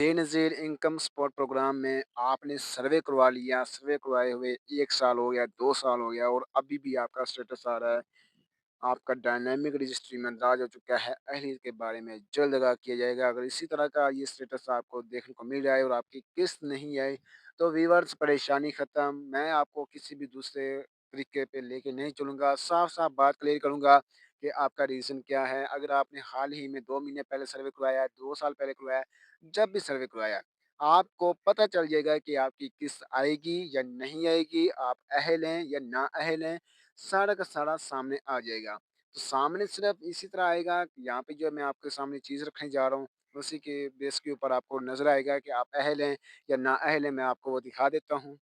Benazir income support programme में आपने सर्वे करवा लिया, सर्वे करवाए हुए 1 साल हो गया, 2 साल हो गया और अभी भी आपका स्टेटस आ रहा है, आपका डायनामिक रजिस्ट्री में दर्ज हो चुका है, अहलियत के बारे में जल्द आगाह किया जाएगा। अगर इसी तरह का ये स्टेटस आपको देखने को मिल जाए और आपकी किस्त नहीं आई, तो व्यूअर्स परेशानी ख़त्म। मैं आपको किसी भी दूसरे तरीके पे लेके नहीं चलूँगा, साफ-साफ बात क्लियर करूँगा कि आपका रीज़न क्या है। अगर आपने हाल ही में 2 महीने पहले सर्वे करवाया है, 2 साल पहले करवाया है, जब भी सर्वे करवाया है, आपको पता चल जाएगा कि आपकी किस्त आएगी या नहीं आएगी, आप अहल हैं या नाअहल हैं, सारा का सारा सामने आ जाएगा। तो सामने सिर्फ़ इसी तरह आएगा कि यहाँ पे जो मैं आपके सामने चीज़ रखने जा रहा हूँ, उसी के बेस के ऊपर आपको नज़र आएगा कि आप अहल हैं या नाअहल हैं, मैं आपको वो दिखा देता हूँ।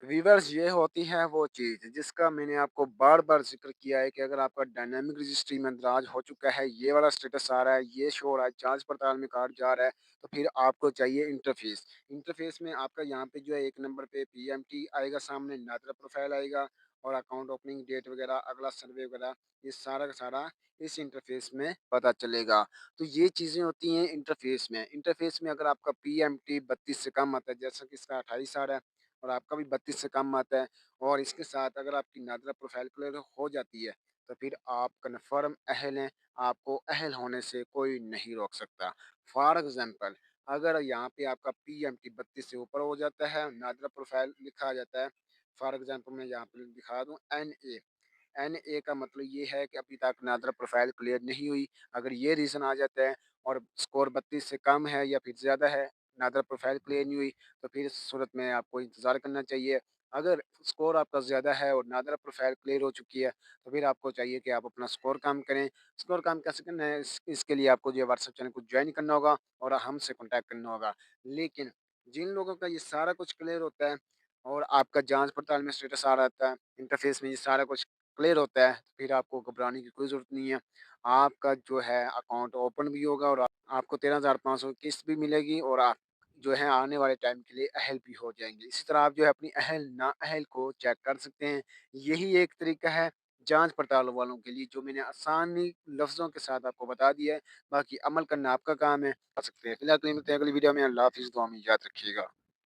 रिवर्स ये होती है वो चीज़ जिसका मैंने आपको बार-बार ज़िक्र किया है कि अगर आपका डायनामिक रजिस्ट्री में दराज हो चुका है, ये वाला स्टेटस आ रहा है, ये शो हो रहा है, जाँच-पड़ताल में कार्ड जा रहा है, तो फिर आपको चाहिए इंटरफ़ेस। इंटरफ़ेस में आपका यहाँ पे जो है 1 नंबर पे पीएमटी आएगा सामने, नादरा प्रोफ़ाइल आएगा और अकाउंट ओपनिंग डेट वगैरह, अगला सर्वे वगैरह, ये सारा का सारा इस इंटरफ़ेस में पता चलेगा। तो ये चीज़ें होती हैं इंटरफ़ेस में। इंटरफ़ेस में अगर आपका पीएमटी 32 से कम आता है, जैसा कि इसका 28 आ रहा है, और आपका भी 32 से कम आता है और इसके साथ अगर आपकी नादरा प्रोफ़ाइल क्लियर हो जाती है, तो फिर आप कन्फ़र्म अहल हैं, आपको अहल होने से कोई नहीं रोक सकता। फ़ॉर एग्ज़ाम्पल अगर यहाँ पे आपका पीएमटी 32 से ऊपर हो जाता है, नादरा प्रोफ़ाइल लिखा आ जाता है, फ़ॉर एग्ज़ाम्पल मैं यहाँ पे दिखा दूँ एनए, एनए का मतलब ये है कि अभी तक नादरा प्रोफ़ाइल क्लियर नहीं हुई। अगर ये रीज़न आ जाता है और स्कोर 32 से कम है या फिर ज़्यादा है, नादरा प्रोफ़ाइल क्लियर नहीं हुई, तो फिर इस सूरत में आपको इंतज़ार करना चाहिए। अगर स्कोर आपका ज़्यादा है और नादरा प्रोफ़ाइल क्लियर हो चुकी है, तो फिर आपको चाहिए कि आप अपना स्कोर कम करें। स्कोर कम कैसे करना है? इसके लिए आपको जो है व्हाट्सएप चैनल को जॉइन करना होगा और हमसे कॉन्टैक्ट करना होगा। लेकिन जिन लोगों का ये सारा कुछ क्लियर होता है और आपका जाँच-पड़ताल में स्टेटस आ रहता है, इंटरफ़ेस में ये सारा कुछ क्लियर होता है, तो फिर आपको घबराने की कोई ज़रूरत नहीं है। आपका जो है अकाउंट ओपन भी होगा और आपको 13,500 किस्त भी मिलेगी और आप जो है आने वाले टाइम के लिए अहल भी हो जाएँगे। इसी तरह आप जो है अपनी अहल नाअहल को चेक कर सकते हैं। यही एक तरीका है जाँच-पड़ताल वालों के लिए जो मैंने आसानी लफ्ज़ों के साथ आपको बता दिया है। बाकी अमल करना आपका काम है। कर सकते हैं। फिलहाल के लिए मिलते हैं अगली वीडियो में। अल्लाह हाफ़िज़। दुआ में याद रखिएगा।